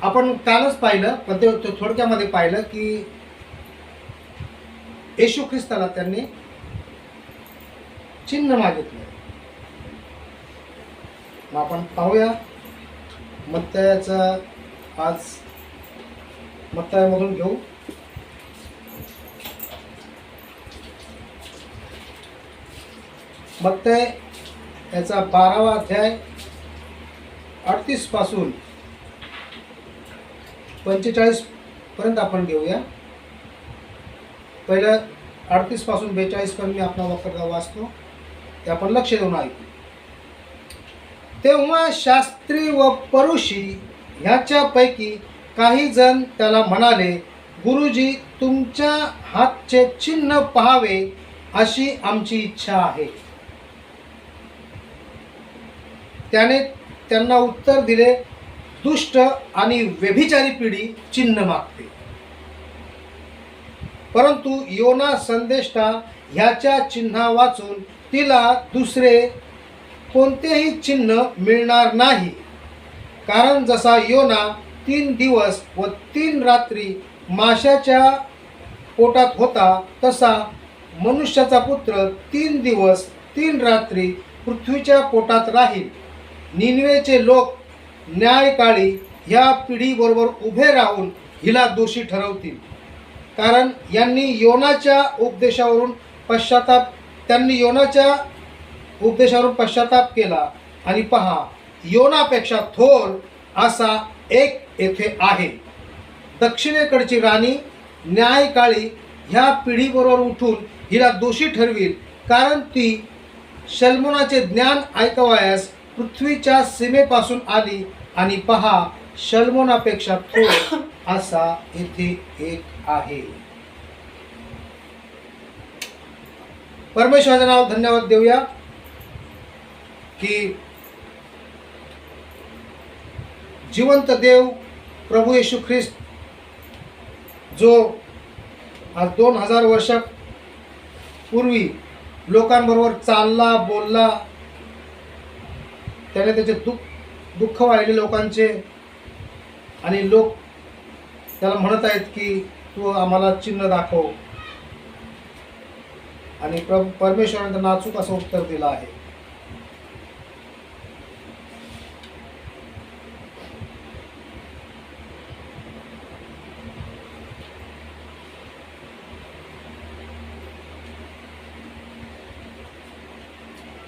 आपण कालच पाहिलं, पण ते थोडक्यामध्ये पाहिलं की येशू ख्रिस्ताला त्यांनी चिन्ह मागितलं. मग आपण पाहूया मत्तयाचा, आज मत्तयामधून घेऊ. मत्तय याचा 12वा अध्याय 38 पासून 45 पर्यंत आपण घेऊया. पहिलं 38 पासून 42 पर्यंत मी आपला वक्तव्य वाचतो, ते आपण लक्ष देऊन ऐकू. तेव्हा शास्त्री व परुषी ह्याच्यापैकी काही जण त्याला म्हणाले, गुरुजी, तुमच्या हातचे चिन्ह पाहावे अशी आमची इच्छा आहे. त्याने त्यांना उत्तर दिले, दुष्ट आणि व्यभिचारी पिढी चिन्ह मागते. परंतु योना संदेष्टा ह्याच्या चिन्हा वाचून तिला दुसरे कोणतेही चिन्ह मिळणार नाही. कारण जसा योना 3 दिवस व 3 रात्री माशाच्या पोटात होता, तसा मनुष्याचा पुत्र 3 दिवस 3 रात्री पृथ्वीच्या पोटात राहील. निनवेचे लोक न्यायकाळी ह्या पिढीबरोबर उभे राहून हिला दोषी ठरवतील. कारण त्यांनी योनाच्या उपदेशावरून पश्चाताप केला, आणि पहा, योनापेक्षा थोर असा एक येथे आहे. दक्षिणेकडची राणी न्यायकाळी ह्या पिढीबरोबर उठून हिला दोषी ठरवील. कारण ती शल्मोनाचे ज्ञान ऐकवायास पृथ्वीच्या सीमेपासून आली, आणि पहा, शल्मोनापेक्षा थोर असा येथे एक आहे. परमेश्वराचे नाव धन्यवाद देऊया की जिवंत देव प्रभू येशू ख्रिस्त, जो आज 2000 वर्षापूर्वी लोकांबरोबर चालला, बोलला, त्याने त्याचे दुःख वाहिले लोकांचे, आणि लोक त्याला म्हणत आहेत की तू आम्हाला चिन्ह दाखव, आणि परमेश्वराने त्यांना अचूक असं उत्तर दिलं आहे.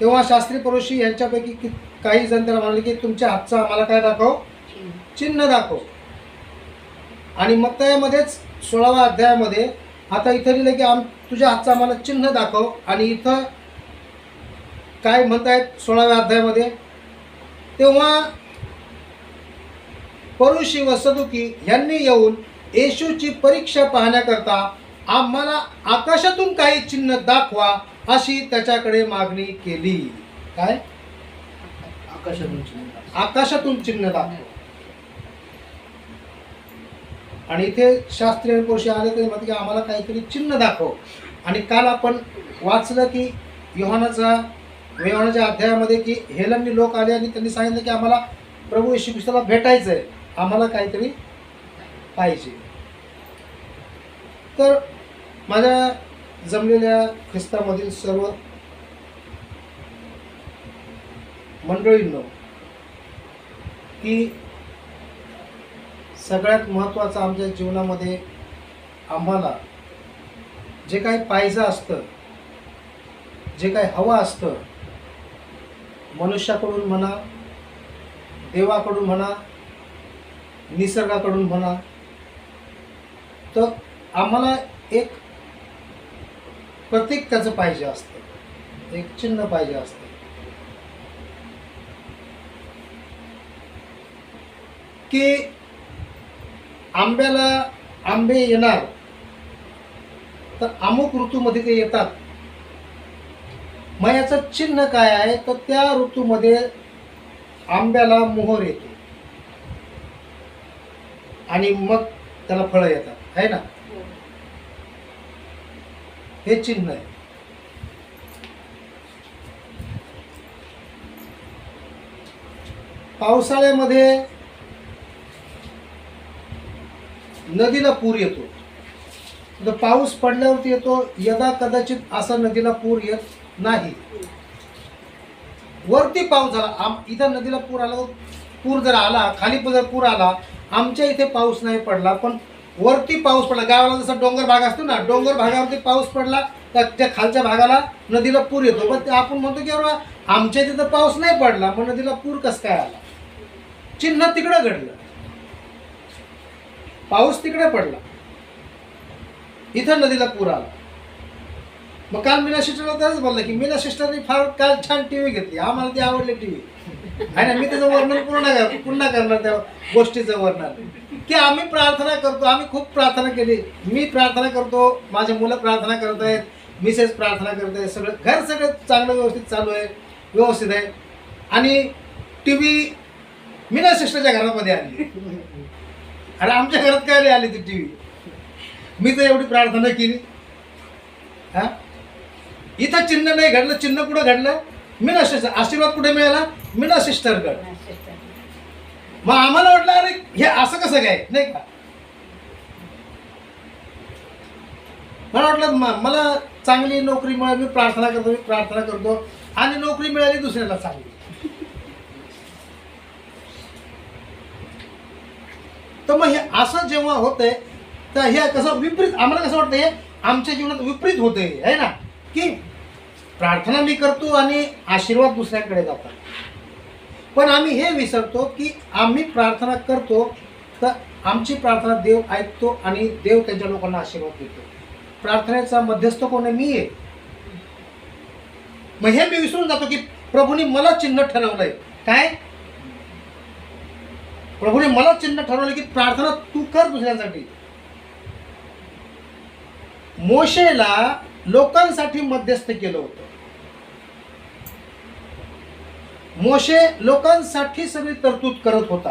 तेव्हा शास्त्री परुषी यांच्यापैकी काही जण त्याला म्हणाले की तुमच्या हातचं आम्हाला काय दाखव, चिन्ह दाखव. आणि मत्तयामध्येच 16व्या अध्यायामध्ये आता इथं लिहिलं की तुझ्या हातचं आम्हाला चिन्ह दाखव. आणि इथं काय म्हणतायत 16व्या अध्यायामध्ये, तेव्हा परुषी व सदुकी यांनी येऊन येशूची परीक्षा पाहण्याकरता आम्हाला आकाशातून काही चिन्ह दाखवा अशी त्याच्याकडे मागणी केली. काय? आकाशातून चिन्ह दाखव. आणि इथे शास्त्रीय परुषी आले तरी म्हणते की आम्हाला काहीतरी चिन्ह दाखव. आणि काल आपण वाचलं की योहानाच्या अध्यायामध्ये की हेलनी लोक आले आणि त्यांनी सांगितलं की आम्हाला प्रभू येशू ख्रिस्ताला भेटायचं आहे, आम्हाला काहीतरी पाहिजे. तर माझ्या जमलेल्या ख्रिस्तामधील सर्व मंडळींनो, की सगळ्यात महत्त्वाचं आमच्या जीवनामध्ये आम्हाला जे काही पाहिजे असतं, जे काही हवं असतं, मनुष्याकडून म्हणा, देवाकडून म्हणा, निसर्गाकडून म्हणा, तर आम्हाला एक प्रतीक त्याचं पाहिजे असतं, एक चिन्ह पाहिजे असतं. की आंबे येणार तर अमुक ऋतूमध्ये ते येतात, मग याचं चिन्ह काय आहे, तर त्या ऋतूमध्ये आंब्याला मोहर येते आणि मग त्याला फळं येतात, आहे ना. हे चिन्ह आहे. पावसाळ्यामध्ये नदीला पूर येतो. तर पाऊस पडल्यावरती येतो, यदा कदाचित असा नदीला पूर येत नाही. वरती पाऊस झाला, इथं नदीला पूर आला, पूर जर आला, खाली जर पूर आला, आमच्या इथे पाऊस नाही पडला, पण वरती पाऊस पडला. गावाला जसा डोंगर भाग असतो ना, डोंगर भागावरती पाऊस पडला तर त्या खालच्या भागाला नदीला पूर येतो. पण ते आपण म्हणतो की बाबा आमच्या तिथं पाऊस नाही पडला, पण नदीला पूर कसं काय आला? चिन्ह तिकडं घडलं, पाऊस तिकडे पडला, इथं नदीला पूर आला. मग काल मीना सिस्टरला त्याच बोललं की मीना सिस्टरने फार काल छान टीव्ही घेतली, आम्हाला ती आवडली टीव्ही. आणि मी त्याचं वर्णन पुन्हा करणार त्या गोष्टीचं वर्णन, की आम्ही प्रार्थना करतो, आम्ही खूप प्रार्थना केली. मी प्रार्थना करतो, माझे मुलं प्रार्थना करत आहेत, मिसेस प्रार्थना करत आहे, सगळं चांगलं व्यवस्थित चालू आहे, व्यवस्थित आहे. आणि टीव्ही मीना सिस्टरच्या घरामध्ये आली. अरे आमच्या घरात काय आली ती टीव्ही? मी तर एवढी प्रार्थना केली. हा, इथं चिन्ह नाही घडलं. चिन्ह कुठं घडलं? मीना सिस्टर. आशीर्वाद कुठे मिळाला? मीना सिस्टरकडे. मग आम्हाला वाटलं अरे हे असं कसं काय, नाही का? मला वाटलं मला चांगली नोकरी मिळाली, मी प्रार्थना करतो आणि नोकरी मिळाली दुसऱ्याला चांगली. तर मग हे असं जेव्हा होतंय तर हे कसं विपरीत, आम्हाला कसं वाटतं हे आमच्या जीवनात विपरीत होते आहे ना, की प्रार्थना मी करतो आणि आशीर्वाद दुसऱ्याकडे जातात. पण आम्ही हे विसरतो की आम्ही प्रार्थना करतो तर आमची प्रार्थना देव ऐकतो आणि देव त्यांच्या लोकांना आशीर्वाद देतो. प्रार्थनेचा मध्यस्थ कोण आहे? मी आहे. मग हे मी विसरून जातो की प्रभूने मला चिन्ह ठरवलंय. काय? प्रभूने मला चिन्ह ठरवलं की प्रार्थना तू कर दुसऱ्यांसाठी. मोशेला लोकांसाठी मध्यस्थ केलं होतं. मोशे लोकांसाठी सगळी तरतूद करत होता.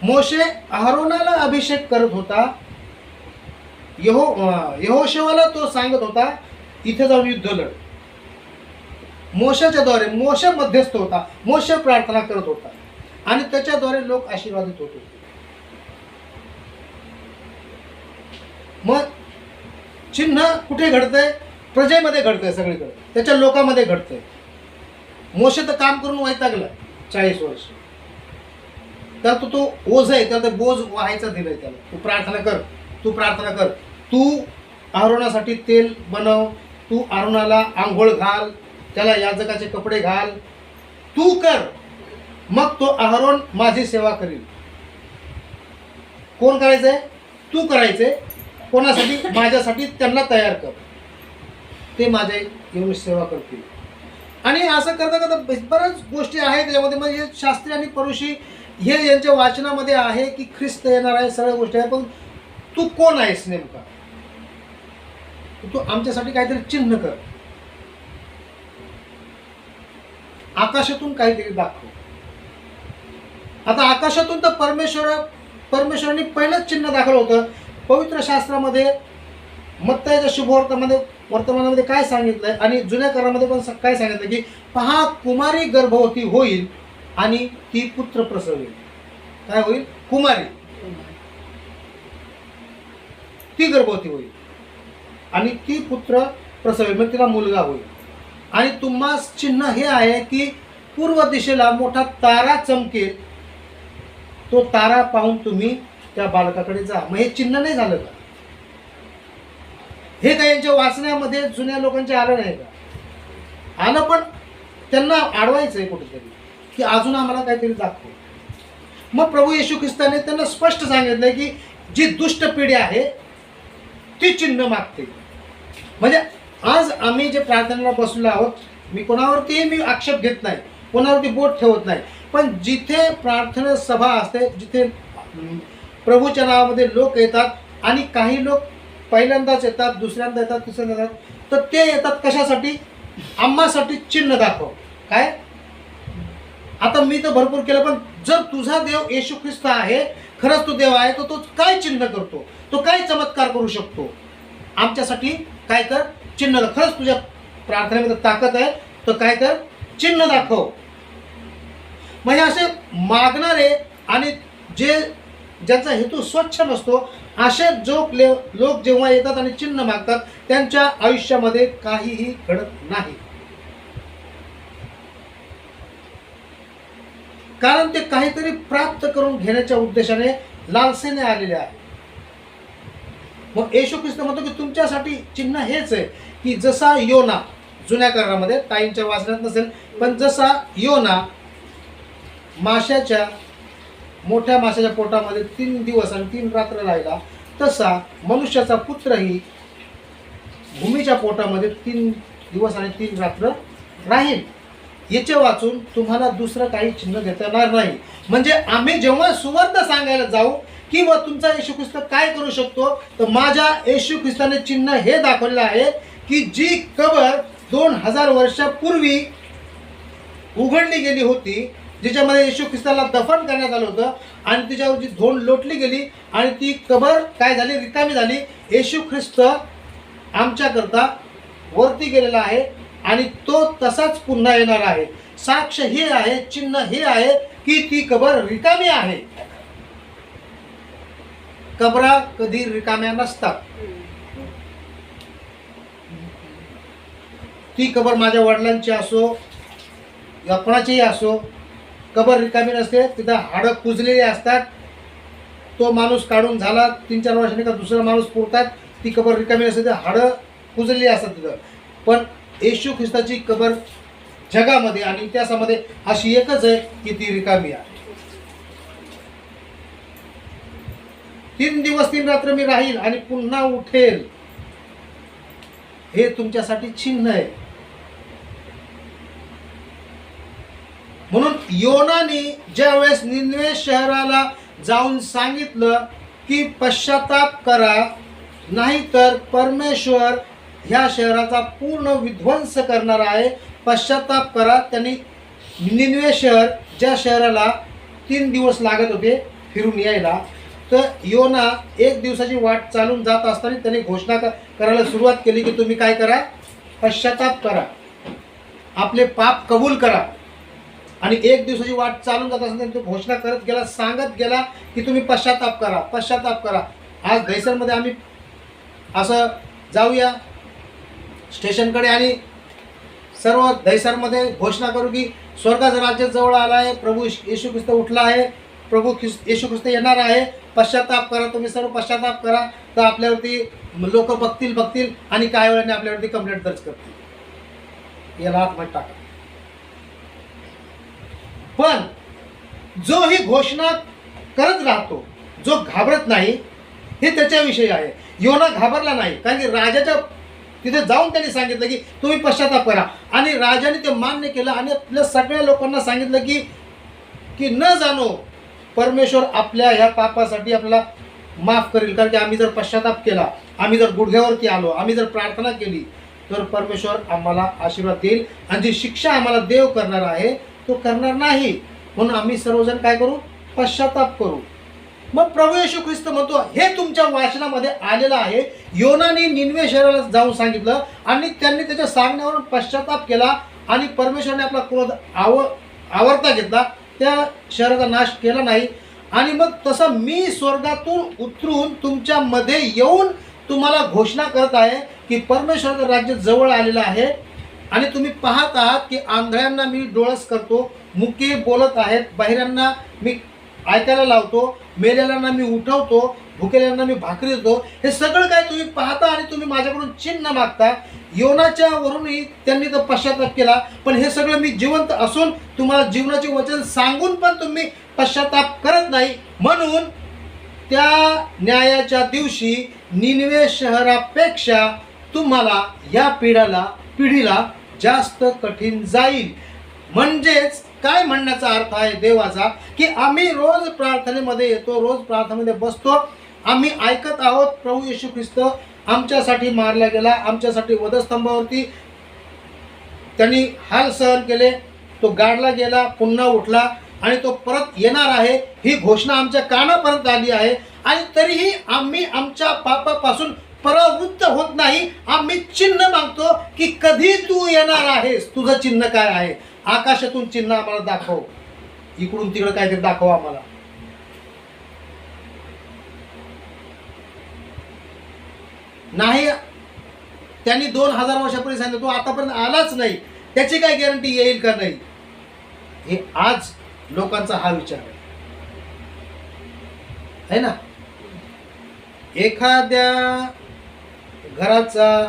मोशे अहरोनाला अभिषेक करत होता. यहोशुवाला तो सांगत होता इथे जाऊन युद्ध लढ. मोशेच्या द्वारे मोशे मध्यस्थ होता, मोशे प्रार्थना करत होता आणि त्याच्याद्वारे लोक आशीर्वादित होत होते. मग चिन्ह कुठे घडतंय? प्रजेमध्ये घडतंय, सगळीकडे त्याच्या लोकांमध्ये घडतंय. मोशे तर काम करून वैतागला 40 वर्ष. तर तो ओझ आहे, त्याला बोज व्हायचा दिलाय त्याला. तू प्रार्थना कर, तू प्रार्थना कर, तू अहरोनासाठी तेल बनव, तू अहरोनाला आंघोळ घाल, त्याला याजकाचे कपडे घाल, तू कर, मग तो अहरोन माझी सेवा करील. कोण करायचंय? तू करायचंय. कोणासाठी? माझ्यासाठी. त्यांना तयार कर, ते माझ्या येऊन सेवा करतील. आणि असं करता करता बऱ्याच गोष्टी आहेत त्याच्यामध्ये. म्हणजे शास्त्री आणि परुषी हे यांच्या वाचनामध्ये आहे की ख्रिस्त येणार आहे, सगळ्या गोष्टी आहे. पण तू कोण आहेस नेमका? तू आमच्यासाठी काहीतरी चिन्ह कर, आकाशातून काहीतरी दाखव. आता आकाशातून तर परमेश्वराने पहिलंच चिन्ह दाखवलं होतं. पवित्र शास्त्रामध्ये मत्ताईच्या वर्तमानामध्ये काय सांगितलंय आणि जुन्या करारामध्ये पण काय सांगितलं की पहा, कुमारी गर्भवती होईल आणि ती पुत्र प्रसवेल. काय होईल? कुमारी, ती गर्भवती होईल आणि ती पुत्र प्रसवेल, मग तिला मुलगा होईल. आणि तुम्हास चिन्ह हे आहे की पूर्व दिशेला मोठा तारा चमकेल, तो तारा पाहून तुम्ही त्या बालकाकडे जा. मग हे चिन्ह नाही झालं का? हे काय यांच्या वाचण्यामध्ये जुन्या लोकांच्या आलं नाही का? आलं, पण त्यांना अडवायचंय कुठेतरी की अजून आम्हाला काहीतरी दाखव. मग प्रभू येशू ख्रिस्ताने त्यांना स्पष्ट सांगितलंय की जी दुष्ट पिढी आहे ती चिन्ह मागते. म्हणजे आज आम्ही जे प्रार्थनेला बसलो आहोत, मी कोणावरती मी आक्षेप घेत नाही, कोणावरती बोट ठेवत नाही, पण जिथे प्रार्थना सभा असते, जिथे प्रभूच्या नावामध्ये लोक येतात आणि काही लोक पहिल्यांदाच येतात, दुसऱ्यांदा येतात, तिसऱ्यांदा येतात, तर ते येतात कशासाठी? आम्हासाठी चिन्ह दाखव. काय? आता मी तर भरपूर केलं, पण जर तुझा देव येशू ख्रिस्त आहे, खरंच तो देव आहे, तर तो काय चिन्ह करतो? तो काय चमत्कार करू शकतो? आमच्यासाठी काय कर? चिन्ह दाखव. खरंच तुझ्या प्रार्थनेमध्ये ताकद आहे तर काय कर? चिन्ह दाखव. म्हणजे असे मागणारे आणि ज्यांचा हेतू स्वच्छ नसतो असे लोक जेव्हा येतात आणि चिन्ह मागतात त्यांच्या आयुष्यामध्ये काहीही घडत नाही, कारण ते काहीतरी प्राप्त करून घेण्याच्या उद्देशाने लालसेने आलेले आहे. मग येशू ख्रिस्त म्हणतो की तुमच्यासाठी चिन्ह हेच आहे की जसा योना, जुन्या करारामध्ये ताईंच्या वाचनात नसेल, पण जसा योना मोठ्या माशाच्या पोटामध्ये 3 दिवस आणि 3 रात्र राहिला, तसा मनुष्याचा पुत्रही भूमीच्या पोटामध्ये 3 दिवस आणि 3 रात्र राहील. याचे वाचून तुम्हाला दुसरं काही चिन्ह देता येणार नाही. म्हणजे आम्ही जेव्हा सुवार्ता सांगायला जाऊ की व तुमचा येशू ख्रिस्त काय करू शकतो, तर माझ्या येशू ख्रिस्ताने चिन्ह हे दाखवलेलं आहे की जी कबर 2000 वर्षापूर्वी उघडली गेली होती, ज्याच्यामध्ये येशू ख्रिस्ताला दफन करण्यात आलं होतं आणि तिच्यावर जी धोंड लोटली गेली आणि ती कबर काय झाली, रिकामी झाली. येशू ख्रिस्त आमच्याकरता वरती गेलेला आहे आणि तो तसाच पुन्हा येणार आहे. साक्ष हे आहे, चिन्ह हे आहे की ती कबर रिकामी आहे. कबरा कधी रिकाम्या नसतात. ती कबर माझ्या वडिलांची असो या कोणाचीही असो, कबर रिकामी नसते. तिथं हाडं कुजलेली असतात. तो माणूस काढून झाला 3-4 वर्षांनी का दुसरा माणूस पुरतात, ती कबर रिकामी नसते, हाडं कुजलेली असतात तिथं. पण येशू ख्रिस्ताची कबर जगामध्ये आणि इतिहासामध्ये अशी एकच आहे की ती रिकामी आहे. 3 दिवस 3 रात्र मी राहील आणि पुन्हा उठेल, हे तुमच्यासाठी चिन्ह आहे. म्हणून योनाने ज्या वेळेस निनवे शहराला जाऊन सांगितलं की पश्चाताप करा, नाहीतर परमेश्वर ह्या शहराचा पूर्ण विध्वंस करणार आहे, पश्चाताप करा. त्यांनी निनवे शहर, ज्या शहराला 3 दिवस लागत होते फिरून यायला, तर योना 1 दिवसाची वाट चालून जात असताना त्यांनी घोषणा करायला सुरुवात केली की तुम्ही काय करा, पश्चाताप करा, आपले पाप कबूल करा. आणि 1 दिवसाची वाट चालून जात असताना तो घोषणा करत गेला, सांगत गेला की तुम्ही पश्चाताप करा, पश्चाताप करा. आज दहिसरमध्ये आम्ही असं जाऊया स्टेशनकडे आणि सर्व दहिसरमध्ये घोषणा करू की स्वर्गाचं राज्य जवळ आला आहे, प्रभू येशू ख्रिस्त उठला आहे, येशू ख्रिस्त येणार आहे, पश्चाताप करा, तुम्ही सर्व पश्चाताप करा. तर आपल्यावरती लोक बघतील आणि काही वेळाने आपल्यावरती कंप्लेंट दर्ज करतील. याला आतमध्ये टाका. पण जो ही घोषणा करत राहतो, जो घाबरत नाही, हे त्याच्याविषयी आहे. योना घाबरला नाही, कारण की राजाच्या तिथे जाऊन त्यांनी सांगितलं की तुम्ही पश्चाताप करा आणि राजाने ते मान्य केलं आणि आपल्या सगळ्या लोकांना सांगितलं की न जाणो परमेश्वर आपल्या ह्या पापासाठी आपल्याला माफ करेल, कारण की आम्ही जर पश्चाताप केला, आम्ही जर गुडघ्यावरती आलो, आम्ही जर प्रार्थना केली, तर परमेश्वर आम्हाला आशीर्वाद देईल आणि जी शिक्षा आम्हाला देव करणार आहे तो करणार नाही. म्हणून आम्ही सर्वजण काय करू, पश्चाताप करू. मग प्रभू येशू ख्रिस्त म्हणतो हे तुमच्या वाचनामध्ये आलेलं आहे. योनाने निनवे शहराला जाऊन सांगितलं आणि त्यांनी त्याच्या सांगण्यावरून पश्चाताप केला आणि परमेश्वराने आपला क्रोध आवरता घेतला, त्या शहराचा नाश केला नाही. आणि मग तसं मी स्वर्गातून उतरून तुमच्या मध्ये येऊन तुम्हाला घोषणा करत आहे की परमेश्वराचं राज्य जवळ आलेलं आहे. आणि तुम्ही पाहत आहात की आंधळ्यांना मी डोळस करतो, मुके बोलत आहेत, बहिऱ्यांना मी ऐकायला लावतो, मेलेल्यांना मी उठवतो, भुकेल्यांना मी भाकरी देतो. हे सगळं काय तुम्ही पाहता आणि तुम्ही माझ्याकडून चिन्ह मागता. योनाच्या वरूनही त्यांनी तर पश्चाताप केला, पण हे सगळं मी जिवंत असून तुम्हाला जीवनाचे वचन सांगून पण तुम्ही पश्चाताप करत नाही. म्हणून त्या न्यायाच्या दिवशी निनवे शहरापेक्षा तुम्हाला या पिढीला जास्त कठीण जाईल. म्हणजेच काय म्हणण्याचा अर्थ आहे देवाचा की आम्ही रोज प्रार्थनेमध्ये येतो, रोज प्रार्थनेमध्ये बसतो, आम्ही ऐकत आहोत प्रभू येशू ख्रिस्त आमच्यासाठी मारला गेला, आमच्यासाठी वधस्तंभावरती त्यांनी हाल सहन केले, तो गाडला गेला, पुन्हा उठला आणि तो परत येणार आहे, ही घोषणा आमच्या कानापर्यंत आली आहे. आणि तरीही आम्ही आमच्या पापापासून परावृत्त होत नाही. आम्ही चिन्ह मागतो की कधी तू येणार आहेस, तुझं चिन्ह काय आहे, आकाशातून चिन्ह आम्हाला दाखव, इकडून तिकडं काहीतरी दाखव आम्हाला. नाही त्यांनी 2000 वर्षापूर्वी सांगितलं, तो आतापर्यंत आलाच नाही, त्याची काय गॅरंटी येईल का नाही? हे आज लोकांचा हा विचार आहे ना. एखाद्या घराचा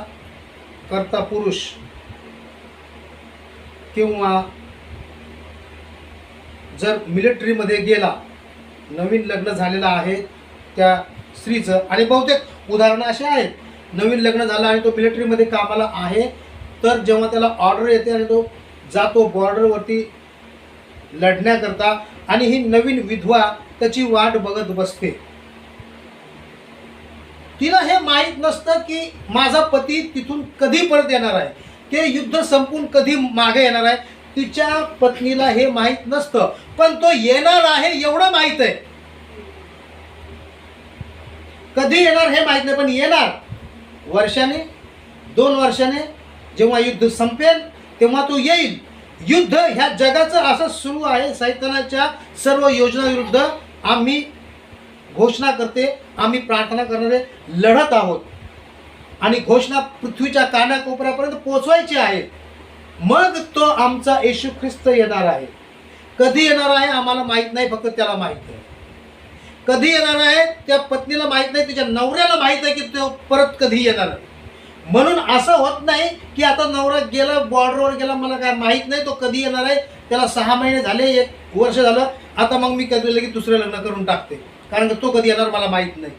कर्ता पुरुष किंवा जर मिलिटरीमध्ये गेला, नवीन लग्न झालेलं आहे त्या स्त्रीचं, आणि बहुतेक उदाहरणं अशी आहेत, नवीन लग्न झालं आणि तो मिलिटरीमध्ये कामाला आहे, तर जेव्हा त्याला ऑर्डर येते आणि तो जातो बॉर्डरवरती लढण्याकरता, आणि ही नवीन विधवा त्याची वाट बघत बसते. तिला हे माहीत नसतं की माझा पती तिथून कधी परत येणार आहे, ते युद्ध संपून कधी मागे येणार आहे. तिच्या पत्नीला हे माहीत नसतं, पण तो येणार आहे एवढं माहीत आहे. कधी येणार हे माहीत नाही, पण येणार. वर्षाने 2 वर्षाने जेव्हा युद्ध संपेल तेव्हा तो येईल. युद्ध ह्या जगाचं असं सुरू आहे. सैतानाच्या सर्व योजनाविरुद्ध आम्ही घोषणा करते, आम्ही प्रार्थना करणारे लढत आहोत, आणि घोषणा पृथ्वीच्या कानाकोपऱ्यापर्यंत पोहोचवायची आहे. मग तो आमचा येशू ख्रिस्त येणार आहे. कधी येणार आहे आम्हाला माहीत नाही, फक्त त्याला माहीत आहे. कधी येणार आहे त्या पत्नीला माहीत नाही, तिच्या नवऱ्याला माहीत आहे की तो परत कधी येणार आहे. म्हणून असं होत नाही की आता नवरा गेला, बॉर्डरवर गेला, मला काय माहीत नाही तो कधी येणार आहे, त्याला 6 महिने झाले, 1 वर्ष झालं, आता मग मी कधी लगेच दुसरं लग्न करून टाकते, कारण की तो कधी येणार मला माहीत नाही.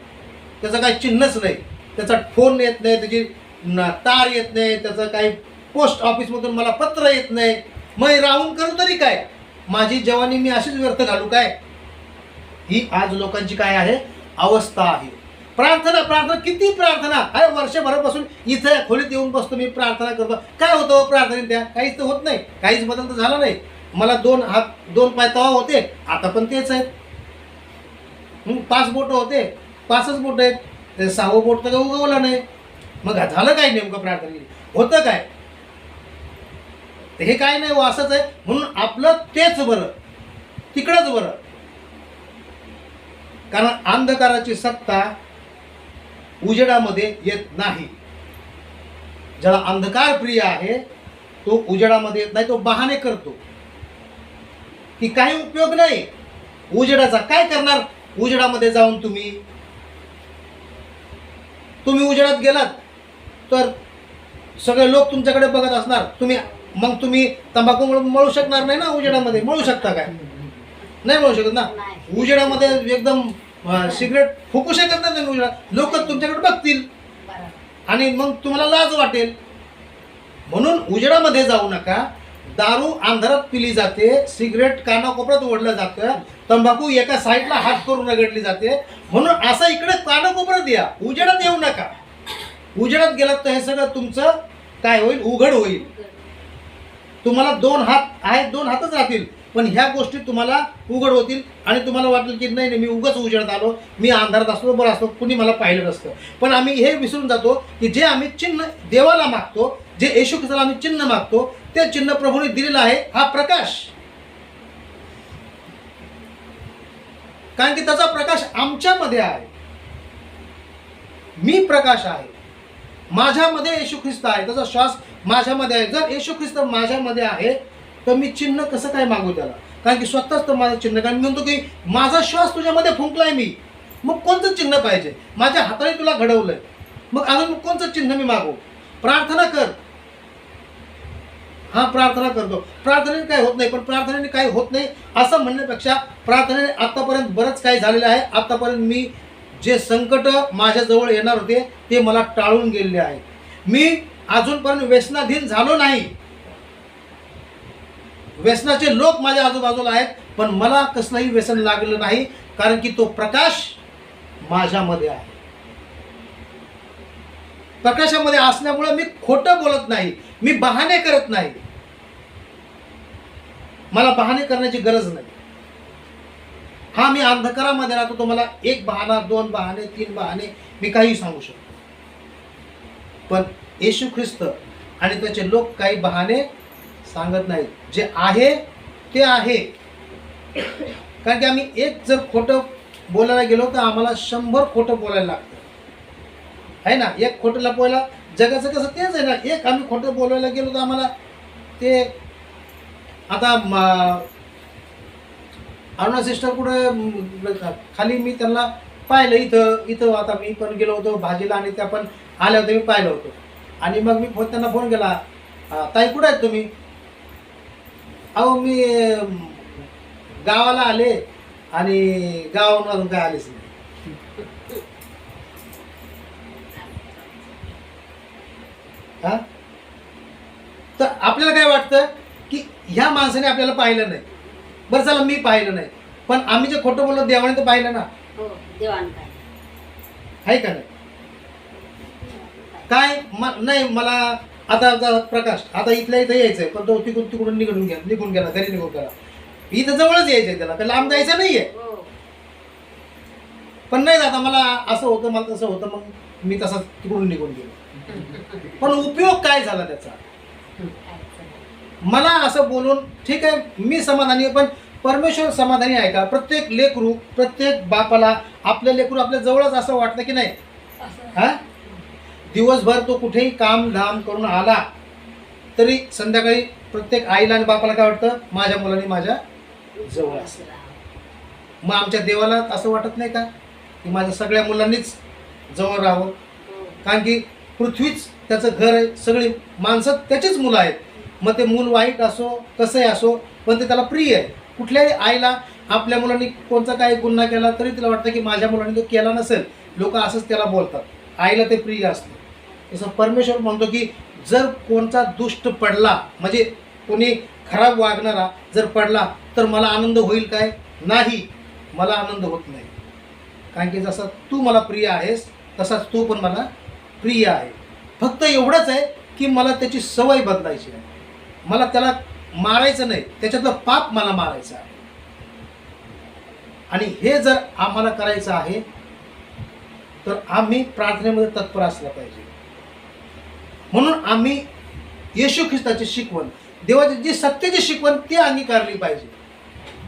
त्याचं काही चिन्हच नाही, त्याचा फोन येत नाही, त्याची तार येत नाही, त्याचं काही पोस्ट ऑफिसमधून मला पत्र येत नाही. मग राहून करू तरी काय? माझी जवानी मी अशीच व्यर्थ घालू काय? ही आज लोकांची काय आहे अवस्था आहे. प्रार्थना प्रार्थना किती प्रार्थना, अरे वर्षभरापासून इथं खोलीत येऊन बसतो मी, प्रार्थना करतो. काय होतं प्रार्थनेत? त्या काहीच तर होत नाही, काहीच बदल तर झाला नाही. मला 2 हात 2 पाय तवा होते, आता पण तेच आहेत. 5 बोटं होते, 5च बोटं आहेत, ते 6वं बोट तर उगवलं नाही. मग झालं काय नेमकं? प्रार्थना होतं काय? हे काय नाही, असंच आहे. म्हणून आपलं तेच बरं, तिकडंच बरं. कारण अंधकाराची सत्ता उजेडामध्ये येत नाही. ज्याला अंधकार प्रिय आहे तो उजेडामध्ये येत नाही, तो बहाणे करतो की काही उपयोग नाही उजेडाचा. काय करणार उजेडामध्ये जाऊन? तुम्ही उजेडात गेलात तर सगळे लोक तुमच्याकडे बघत असणार. तुम्ही तंबाखू मळू शकणार नाही ना उजेडामध्ये. मळू शकता काय? नाही मळू शकत ना. उजेडामध्ये एकदम सिगरेट फुकू शकत नाही उजेडात. लोक तुमच्याकडे बघतील आणि मग तुम्हाला लाज वाटेल. म्हणून उजेडामध्ये जाऊ नका. दारू अंधारात पिली जाते, सिगरेट कानाकोपऱ्यात ओढलं जातं, तंबाखू एका साईडला हात करून रगडली जाते. म्हणून असं इकडे कानाकोपऱ्यात या, उजेडात येऊ नका. उजेडात गेलात तर हे सगळं तुमचं काय होईल? उघड होईल. तुम्हाला 2 हात आहेत, 2 हातच राहतील, पण ह्या गोष्टी तुम्हाला उघड होतील आणि तुम्हाला वाटेल की नाही मी उगाच उजेडात आलो, मी अंधारात असतो बरं असतो, कुणी मला पाहिलं नसतं. पण आम्ही हे विसरून जातो की जे आम्ही चिन्ह देवाला मागतो, जे येशू ख्रिस्ताला आम्ही चिन्ह मागतो, ते चिन्ह प्रभूने दिलेलं आहे, हा प्रकाश. कारण की त्याचा प्रकाश आमच्यामध्ये आहे. मी प्रकाश आहे, माझ्यामध्ये येशू ख्रिस्त आहे, त्याचा श्वास माझ्यामध्ये आहे. जर येशू ख्रिस्त माझ्यामध्ये आहे तर मी चिन्ह कसं काय मागू त्याला? कारण की स्वतःच तर माझं चिन्ह. कारण मी म्हणतो की माझा श्वास तुझ्यामध्ये फुंकलाय मी, मग कोणतं चिन्ह पाहिजे? माझ्या हाताने तुला घडवलंय, मग अजून कोणतं चिन्ह मी मागू? प्रार्थना कर. हा प्रार्थना करतो, प्रार्थनेने काय होत नाही. पण प्रार्थनेने काय होत नाही असं म्हणण्यापेक्षा प्रार्थनेने आतापर्यंत बरंच काही झालेलं आहे. आतापर्यंत मी जे संकट माझ्याजवळ येणार होते ते मला टाळून गेलेले आहे. मी अजूनपर्यंत व्यसनाधीन झालो नाही. व्यसनाचे लोक माझ्या आजूबाजूला आहेत, पण मला कसलंही व्यसन लागलं नाही, कारण की तो प्रकाश माझ्यामध्ये आहे. प्रकाशामध्ये असल्यामुळे मी खोटं बोलत नाही, मी बहाणे करत नाही. मला बहाणे करण्याची गरज नाही. हा मी अंधकारामध्ये राहतो, तो मला 1 बहाणा 2 बहाणे 3 बहाणे मी काही सांगू शकतो. पण येशू ख्रिस्त आणि त्याचे लोक काही बहाणे सांगत नाहीत. जे आहे ते आहे. कारण की आम्ही एक जर खोटं बोलायला गेलो तर आम्हाला 100 खोटं बोलायला लागतं. आहे ना. एक खोटं लपवायला जगाचं कसं तेच आहे ना. एक आम्ही खोटं बोलायला गेलो तर आम्हाला ते आता अरुणा सिस्टर कुठे खाली मी त्यांना पाहिलं इथं इथं आता मी पण गेलो होतो भाजीला आणि त्या पण आल्या होत्या, मी पाहिलं होतं. आणि मग मी त्यांना फोन केला, ताई कुठे आहेत तुम्ही? अहो मी गावाला आले आणि गावावरून अजून काय आलेच नाही. हा, तर आपल्याला काय वाटतं की ह्या माणसाने आपल्याला पाहिलं नाही. बरं चला मी पाहिलं नाही, पण आम्ही जे खोटं बोललो देवाने तर पाहिलं ना. हो, देवाने पाहिलं. आहे का नाही? काय नाही मला आता प्रकाश आता इथल्या इथं यायचंय, पण तो तिकडून निघून गेला घरी निघून गेला. इथं जवळच यायचंय त्याला, तर लांब जायचं नाहीये. हो. पण नाही आता मला असं होतं मला तसं होतं, मग मी तसाच तिकडून निघून गेलो. पण उपयोग काय झाला त्याचा? मला असं बोलून ठीक आहे मी समाधानी आहे, पण परमेश्वर समाधानी आहे का? प्रत्येक लेकरू प्रत्येक बापाला आपलं लेकरू आपल्या जवळच असं वाटतं की नाही? हा, दिवसभर तो कुठेही काम धाम करून आला तरी संध्याकाळी प्रत्येक आईला आणि बापाला काय वाटतं, माझ्या मुलांनी माझ्या जवळ असेल. मग आमच्या देवाला असं वाटत नाही का की माझ्या सगळ्या मुलांनीच जवळ राहावं? कारण की पृथ्वीच त्याचं घर आहे, सगळी माणसं त्याचीच मुलं आहेत. मग ते मूल वाईट असो कसंही असो, पण ते त्याला प्रिय आहे. कुठल्याही आईला आपल्या मुलांनी कोणता काही गुन्हा केला तरी तिला वाटतं की माझ्या मुलांनी तो केला नसेल, लोक असंच त्याला बोलतात, आईला ते प्रिय असतं. तसं परमेश्वर म्हणतो की जर कोणता दुष्ट पडला, म्हणजे कोणी खराब वागणारा जर पडला तर मला आनंद होईल काय? नाही, मला आनंद होत नाही. कारण की जसा तू मला प्रिय आहेस तसाच तू पण मला प्रिय आहे. फक्त एवढंच आहे की मला त्याची सवय बदलायची आहे. मला त्याला मारायचं नाही, त्याच्यातलं पाप मला मारायचं आहे. आणि हे जर आम्हाला करायचं आहे तर आम्ही प्रार्थनेमध्ये तत्पर असलं पाहिजे. म्हणून आम्ही येशू ख्रिस्ताची शिकवण, देवाची जी सत्याची शिकवण ती अंगीकारली पाहिजे.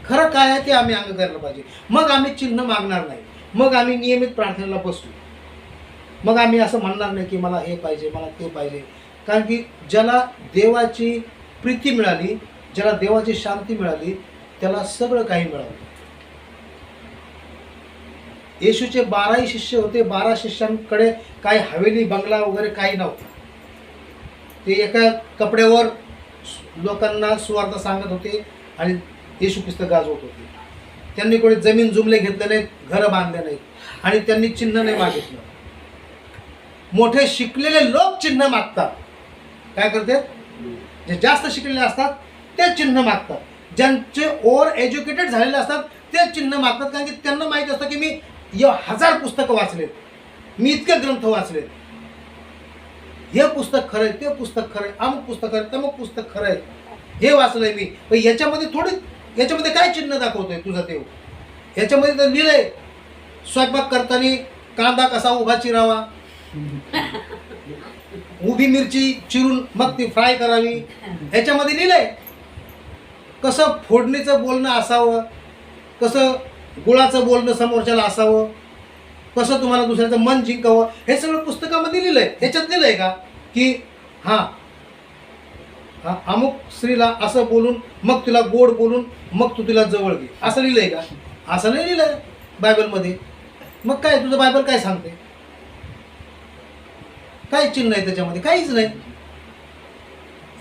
खरं काय आहे ते आम्ही अंगीकारलं पाहिजे. मग आम्ही चिन्ह मागणार नाही, मग आम्ही नियमित प्रार्थनेला बसू. मग आम्ही असं म्हणणार नाही की मला हे पाहिजे मला ते पाहिजे. कारण की ज्याला देवाची प्रीती मिळाली, ज्याला देवाची शांती मिळाली, त्याला सगळं काही मिळालं. येशूचे 12 शिष्य होते. 12 शिष्यांकडे काही हवेली बंगला वगैरे काही नव्हता. ते एका कपड्यावर लोकांना सुवार्ता सांगत होते आणि येशू ख्रिस्त गाजवत होते. त्यांनी कोणी जमीन जुमले घेतले नाहीत, घरं बांधले नाहीत आणि त्यांनी चिन्ह नाही मागितलं. मोठे शिकलेले लोक चिन्ह मागतात. काय करते? जे जास्त शिकलेले असतात ते चिन्ह मागतात. ज्यांचे ओव्हर एज्युकेटेड झालेले असतात ते चिन्ह मागतात. कारण की त्यांना माहीत असतं की मी 1000 पुस्तकं वाचलेत, मी इतके ग्रंथ वाचलेत, हे पुस्तक खरं आहे, ते पुस्तक खरं आहे, अमुक पुस्तक खरं, तमुक पुस्तक खरं आहे, हे वाचलंय मी. पण याच्यामध्ये थोडी, याच्यामध्ये काय चिन्ह दाखवतोय तुझं देव? याच्यामध्ये तर लिहिलंय स्वयंपाक करताना कांदा कसा उभा चिरावा, उभी मिरची चिरून मग ती फ्राय करावी, ह्याच्यामध्ये लिहिलंय. कसं फोडणीचं बोलणं असावं, कसं गुळाचं बोलणं समोरच्याला असावं, कसं तुम्हाला दुसऱ्याचं मन जिंकावं, हे सगळं पुस्तकामध्ये लिहिलंय. ह्याच्यात लिहिलंय का की हां अमुक स्त्रीला असं बोलून मग तिला गोड बोलून मग तू तिला जवळ घे, असं लिहिलंय का? असं नाही लिहिलंय बायबलमध्ये. मग काय तुझं बायबल काय सांगते? काय चिन्ह आहे त्याच्यामध्ये? काहीच नाही.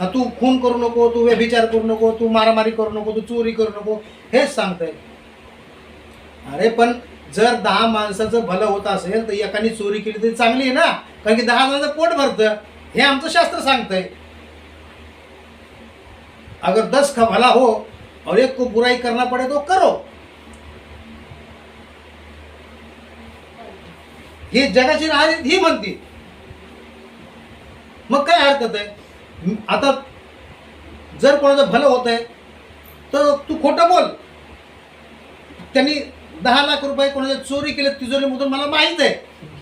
तू खून करू नको, तू व्यभिचार करू नको, तू मारामारी करू नको, तू चोरी करू नको, हेच सांगतंय. अरे पण जर 10 माणसाचं भलं होत असेल तर एकाने चोरी केली तरी चांगली आहे ना, कारण की 10 जणांचं पोट भरतं, हे आमचं शास्त्र सांगतंय. अगर 10 का भला हो और एक को बुराई करना पड़े तो करो. हे जगाची राहणी ही म्हणती. मग काय हरकत आहे? आता जर कोणाचं भलं होत आहे तर तू खोटं बोल. त्यांनी 10 लाख रुपये कोणाच्या चोरी केले तिजोरीमधून मला माहीत आहे,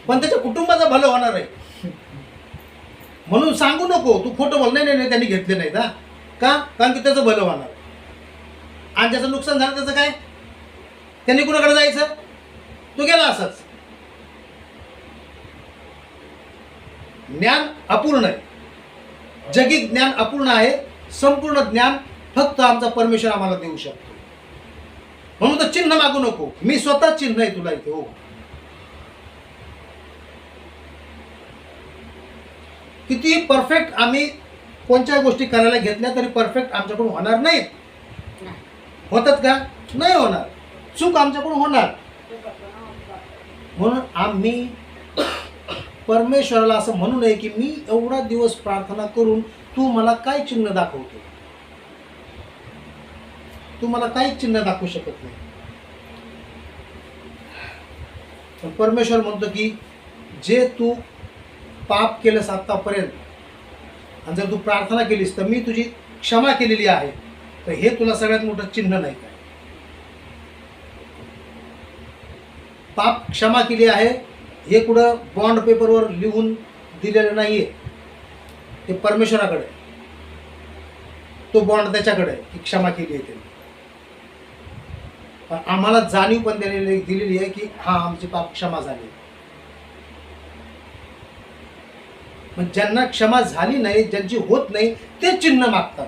पण त्याच्या कुटुंबाचं भलं होणार आहे म्हणून सांगू नको. तू खोटं बोल. नाही नाही त्यांनी घेतले नाहीत. हा का? कारण की त्याचं भलं होणार. आणि ज्याचं नुकसान झालं त्याचं काय? त्यांनी कुणाकडे जायचं? तो गेला असंच. ज्ञान अपूर्ण आहे, जगी ज्ञान अपूर्ण आहे. संपूर्ण ज्ञान फक्त आमचा परमेश्वर आम्हाला देऊ शकतो. म्हणून तर चिन्ह मागू नको, मी स्वतः चिन्ह आहे तुला इथे. हो, किती परफेक्ट आम्ही कोणत्या गोष्टी करायला घेतल्या तरी परफेक्ट आमच्याकडून होणार नाहीत. होतात का? नाही होणार. चूक आमच्याकडून होणार. म्हणून आम्ही परमेश्वराला असं म्हणू नये की मी एवढा दिवस प्रार्थना करून तू मला काय चिन्ह दाखवतो. तू मला काहीच चिन्ह दाखवू शकत नाही. पण परमेश्वर म्हणतो की जे तू पाप केलंस आतापर्यंत आणि जर तू प्रार्थना केलीस तर मी तुझी क्षमा केलेली आहे. तर हे तुला सगळ्यात मोठं चिन्ह नाही काय? पाप क्षमा केली आहे हे कुठं बॉन्ड पेपरवर लिहून दिलेलं नाहीये. ते परमेश्वराकडे, तो बॉन्ड त्याच्याकडे की क्षमा केली आहे त्यांनी. पण आम्हाला जाणीव पण दिलेली आहे की हा आमची पाप क्षमा झाली. मग ज्यांना क्षमा झाली नाही, ज्यांची होत नाही, ते चिन्ह मागतात.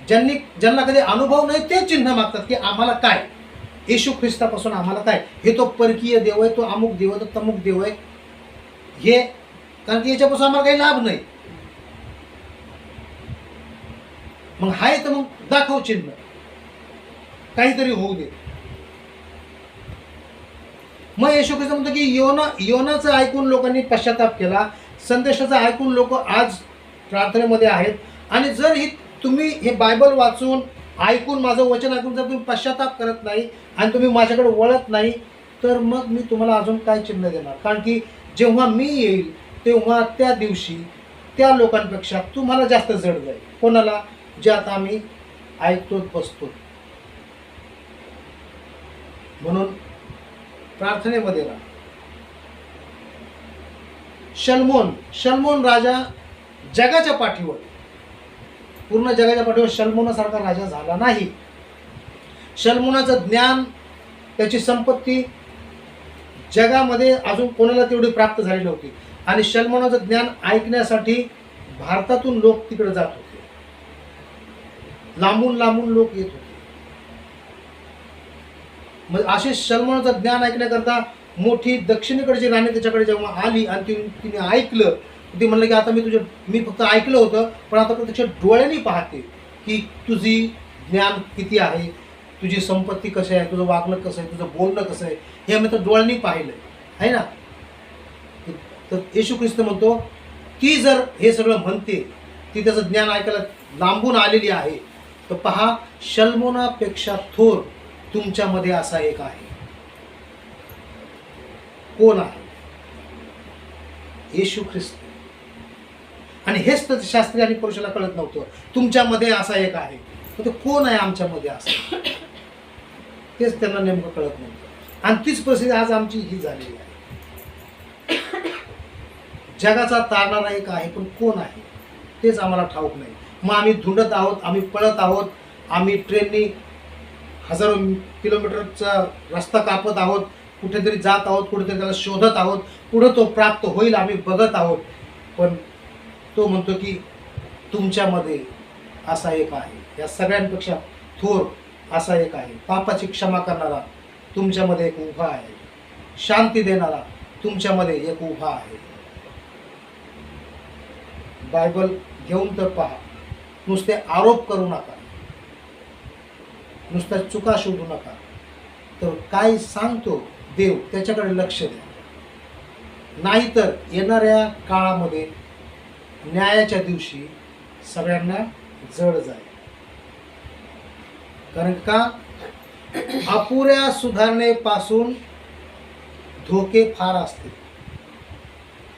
ज्यांना कधी अनुभव नाही ते चिन्ह मागतात की आम्हाला काय, येशू ख्रिस्तापासून आम्हाला काय. हे तो परकीय देव आहे, तो अमुक देव आहे, तो तमुक देव आहे. हे कारण की याच्यापासून आम्हाला काही लाभ नाही. मग हाय तर मग दाखव चिन्ह, काहीतरी होऊ दे. मग येशू ख्रिस्त म्हणतो की योनाचं ऐकून लोकांनी पश्चाताप केला, संदेशाचं ऐकून लोक आज प्रार्थनेमध्ये आहेत. आणि जर ही तुम्ही हे बायबल वाचून ऐकून, माझं वचन ऐकून जर तुम्ही पश्चाताप करत नाही आणि तुम्ही माझ्याकडे वळत नाही, तर मग मी तुम्हाला अजून काय चिन्ह देणार. कारण की जेव्हा मी येईल तेव्हा त्या दिवशी त्या लोकांपेक्षा तुम्हाला जास्त जड जाईल. कोणाला? जे आता आम्ही ऐकतो बसतो. म्हणून प्रार्थनेमध्ये राहा. शल्मोन राजा जगाच्या पाठीवर, पूर्ण जगाच्या पाठीवर शल्मोनासारखा राजा झाला नाही. शल्मोनाचं ज्ञान, त्याची संपत्ती जगामध्ये अजून कोणाला तेवढी प्राप्त झाली नव्हती. आणि शल्मोनाचं ज्ञान ऐकण्यासाठी भारतातून लोक तिकडे जात होते. लांबून लांबून लोक येत होते. मग असे शल्मोनाचं ज्ञान ऐकण्याकरता मोठी दक्षिणेकडची राणी त्याच्याकडे जेव्हा आली आणि तिने ऐकलं, ती म्हणलं की आता मी फक्त ऐकलं होतं, पण आता प्रत्यक्ष डोळ्यांनी पाहते की तुझी ज्ञान किती आहे, तुझी संपत्ती कशी आहे, तुझं वागणं कसं आहे, तुझं बोलणं कसं आहे, हे आम्ही तर डोळ्यांनी पाहिलं आहे ना. तर येशू ख्रिस्त म्हणतो ती जर हे सगळं म्हणते, ती त्याचं ज्ञान ऐकायला लांबून आलेली आहे, तर पहा शल्मोनापेक्षा थोर तुमच्यामध्ये असा एक आहे. कोण आहे? येशू ख्रिस्त. आणि हेच तर शास्त्री आणि पुरुषाला कळत नव्हतं. तुमच्यामध्ये असा एक आहे, ते कोण आहे आमच्यामध्ये असं, तेच त्यांना नेमकं कळत नव्हतं. आणि तीच परिस्थिती आज आमची ही झालेली आहे. जगाचा तारणारा एक आहे, पण कोण आहे तेच आम्हाला ठाऊक नाही. मग आम्ही धुंडत आहोत, आम्ही पळत आहोत, आम्ही ट्रेननी हजारो किलोमीटरचा रस्ता कापत आहोत, कुठेतरी जात आहोत, कुठेतरी त्याला शोधत आहोत, पुढे तो प्राप्त होईल आम्ही बघत आहोत. पण तो म्हणतो की तुमच्यामध्ये असा एक आहे, या सगळ्यांपेक्षा थोर असा एक आहे. पापाची क्षमा करणारा तुमच्यामध्ये एक उभा आहे. शांती देणारा तुमच्यामध्ये एक उभा आहे. बायबल घेऊन तर पहा. नुसते आरोप करू नका, नुसत्या चुका शोधू नका. तर काय सांगतो देव त्याच्याकडे लक्ष द्या. नाहीतर येणाऱ्या काळामध्ये न्यायाच्या दिवशी सगळ्यांना जड जाईल. कारण का अपुऱ्या सुधारणेपासून धोके फार असतील.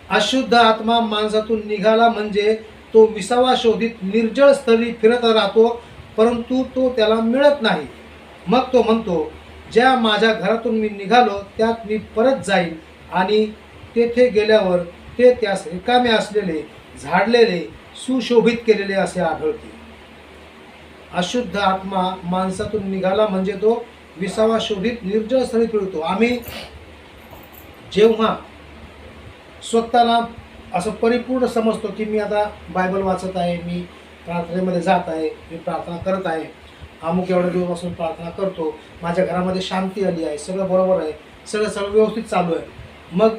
अशुद्ध आत्मा माणसातून निघाला म्हणजे तो विसावा शोधित निर्जळ स्थळी फिरत राहतो, परंतु तो त्याला मिळत नाही. मग तो म्हणतो, ज्या माझ्या घरातून मी निघालो त्यात मी परत जाईल, आणि तेथे गेल्यावर ते त्यास रिकामे असलेले, झाडलेले, सुशोभित केलेले असे आढळते. अशुद्ध आत्मा माणसातून निघाला म्हणजे तो विसावा शोधित निर्जळ स्थळी फिरतो. आम्ही जेव्हा स्वतःला असं परिपूर्ण समजतो की मी आता बायबल वाचत आहे, मी प्रार्थनेमध्ये जात आहे, मी प्रार्थना करत आहे, अमुक एवढ्या दिवसापासून प्रार्थना करतो, माझ्या घरामध्ये शांती आली आहे, सगळं बरोबर आहे, सगळं व्यवस्थित चालू आहे. मग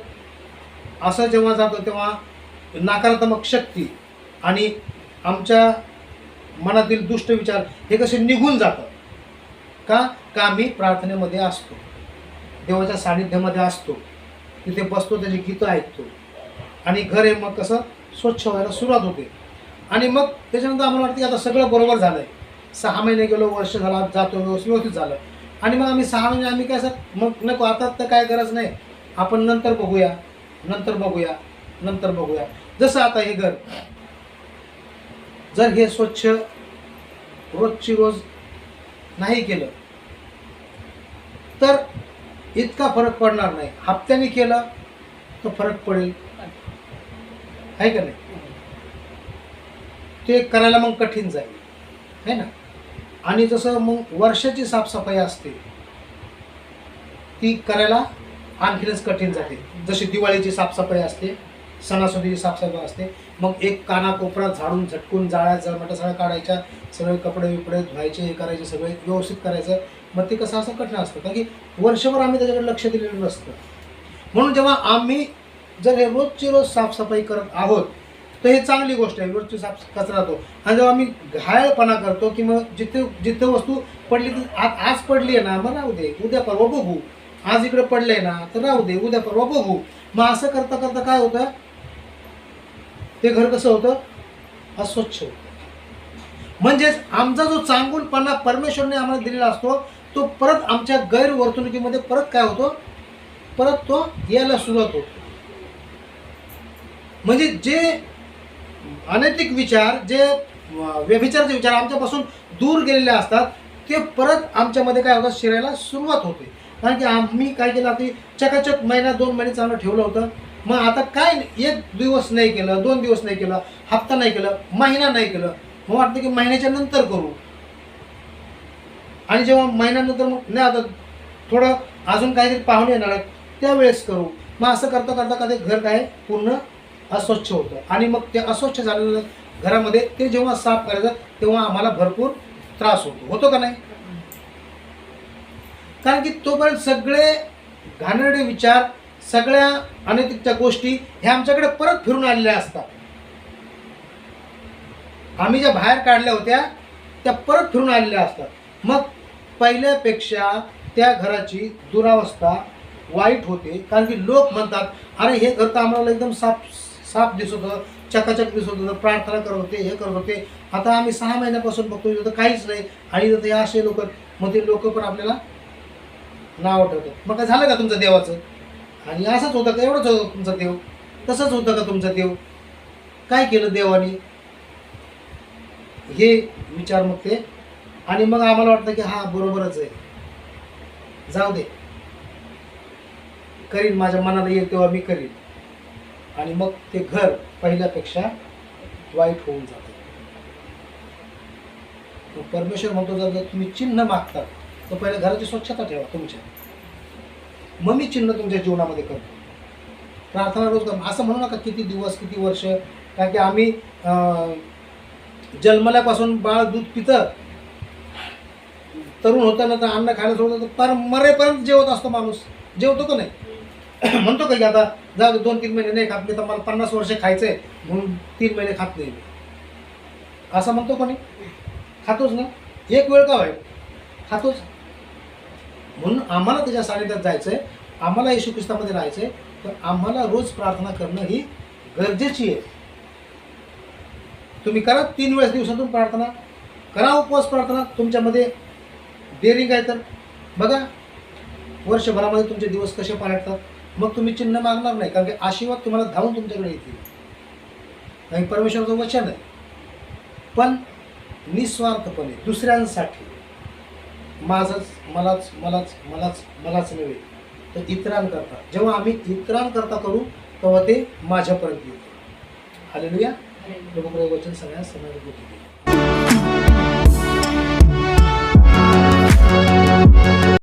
असं जेव्हा जातं तेव्हा नकारात्मक शक्ती आणि आमच्या मनातील दुष्ट विचार हे कसे निघून जातात. का आम्ही प्रार्थनेमध्ये असतो, देवाच्या सानिध्यामध्ये असतो, तिथे बसतो, त्याची गीतं ऐकतो आणि घर हे मग कसं स्वच्छ व्हायला सुरुवात होते. आणि मग त्याच्यानंतर आम्हाला वाटतं की आता सगळं बरोबर झालं आहे, 6 महिने गेलो, वर्ष झाला, जातो, व्यवस्थित झालं. आणि मग आम्ही 6 महिने आम्ही काय सर मग नको, आता तर काय गरज नाही, आपण नंतर बघूया, नंतर बघूया, नंतर बघूया. जसं आता हे घर जर हे स्वच्छ रोजची रोज नाही केलं तर इतका फरक पडणार नाही. हप्त्याने केलं तर फरक पडेल, आहे का नाही? ते करायला मग कठीण जाईल, है ना. आणि जसं मग वर्षाची साफसफाई असते ती करायला आणखीनच कठीण जाते. जशी दिवाळीची साफसफाई असते, सणासुदीची साफसफाई असते, मग एक कानाकोपरा झाडून झटकून जाळ्या जळमटा सगळ्या काढायच्या, सगळे कपडे बिपडे धुवायचे, हे करायचे, सगळे व्यवस्थित करायचं. मग ते कसं असं कठीण असतं कारण की वर्षभर आम्ही त्याच्याकडे लक्ष दिलेलं नसतं. म्हणून जेव्हा आम्ही जर हे रोजची रोज साफसफाई करत आहोत तर हे चांगली गोष्ट आहे, रोजची कचरा राहतो. आणि जेव्हा आम्ही घायळपणा करतो की मग जिथे वस्तू पडली ती आज पडली आहे ना, मग राहू दे, उद्या परवा बघू, आज इकडे पडलंय ना तर राहू दे, उद्या परवा बघू. मग असं करता करता काय होतं, ते घर कसं होतं, अस्वच्छ होतं. म्हणजेच आमचा जो चांगुलपणा परमेश्वरने आम्हाला दिलेला असतो तो परत आमच्या गैरवर्तणुकीमध्ये परत काय होतो, परत तो यायला सुरुवात होतो. म्हणजे जे अनैतिक विचार, जे व्यभिचाराचे विचार आमच्यापासून दूर गेलेले असतात ते परत आमच्यामध्ये काय होतं, शिरायला सुरुवात होते. कारण की आम्ही काय केलं, की चकाचक महिना 2 महिने चांगलं ठेवलं होतं. मग आता काय 1 दिवस नाही केलं, 2 दिवस नाही केलं, हप्ता नाही केलं, महिना नाही केलं, मग वाटतं की महिन्याच्या नंतर करू. आणि जेव्हा महिन्यानंतर मग नाही आता थोडं अजून काहीतरी पाहुणे येणार आहेत त्यावेळेस करू. मग असं करता करता कधी घर काय पूर्ण अस्वच्छ होतं. आणि मग ते अस्वच्छ झालेलं घरामध्ये ते जेव्हा साफ करायचं तेव्हा आम्हाला भरपूर त्रास होतो का नाही? कारण की तोपर्यंत सगळे घाणेरडे विचार, सगळ्या अनैतिकच्या गोष्टी ह्या आमच्याकडे परत फिरून आलेल्या असतात. आम्ही ज्या बाहेर काढल्या होत्या त्या परत फिरून आलेल्या असतात. मग पहिल्यापेक्षा त्या घराची दुरावस्था वाईट होते. कारण की लोक म्हणतात, अरे हे घर तर आम्हाला एकदम साफ दिसत होतं, चकाचक दिसत होतं, प्रार्थना करत होते, हे करत होते. आता आम्ही 6 महिन्यापासून बघतो इथं काहीच नाही. आणि हे असे लोक, मग ते लोक पण आपल्याला नाव ठेवतात. मग काय झालं का तुमचं देवाचं? आणि असंच होतं का, एवढंच होतं तुमचं देव? तसंच होतं का तुमचं देव? काय केलं देवाने? हे विचार मग ते. आणि मग आम्हाला वाटतं की हा बरोबरच आहे, जाऊ दे, करीन, माझ्या मनाला येईल तेव्हा मी करीन. आणि मग ते घर पहिल्यापेक्षा वाईट होऊन जातं. परमेश्वर म्हणतो, जर तुम्ही चिन्ह मागतात तर पहिले घराची स्वच्छता ठेवा तुमच्या, मग मी चिन्ह तुमच्या जीवनामध्ये करतो. प्रार्थना रोज करा. असं म्हणू नका किती दिवस किती वर्ष. कारण की आम्ही जन्मल्यापासून बाळ दूध पितं, तरुण होताना तर अन्न खायला सोडतं, तर मरेपर्यंत जेवत असतो माणूस. जेवतो का नाही? म्हणतो का की आता जाऊ दे 2-3 महिने नाही खात मी, तर मला 50 वर्ष खायचं आहे म्हणून 3 महिने खात नाही मी, असं म्हणतो कोणी? खातोच ना, एक वेळ का होईल खातोच. म्हणून आम्हाला त्याच्या सानिध्यात जायचं आहे, आम्हाला येशू ख्रिस्तामध्ये राहायचं आहे, तर आम्हाला रोज प्रार्थना करणं ही गरजेची आहे. तुम्ही करा 3 वेळेस दिवसातून प्रार्थना करा, उपवास प्रार्थना. तुमच्यामध्ये डेअरिंग आहे तर बघा वर्षभरामध्ये तुमचे दिवस कसे पालटतात. मग तुम्ही चिन्ह मागणार नाही, कारण की आशीर्वाद तुम्हाला धावून तुमच्याकडे येतील. आणि परमेश्वराचं वचन आहे. पण निस्वार्थपणे दुसऱ्यांसाठी, माझंच, मलाच मलाच मलाच मलाच नव्हे तर इतरांकरता. जेव्हा आम्ही इतरांकरता करू तेव्हा ते माझ्यापर्यंत येते. हालेलुया. प्रभूकडे वचन सगळ्या समाज होते.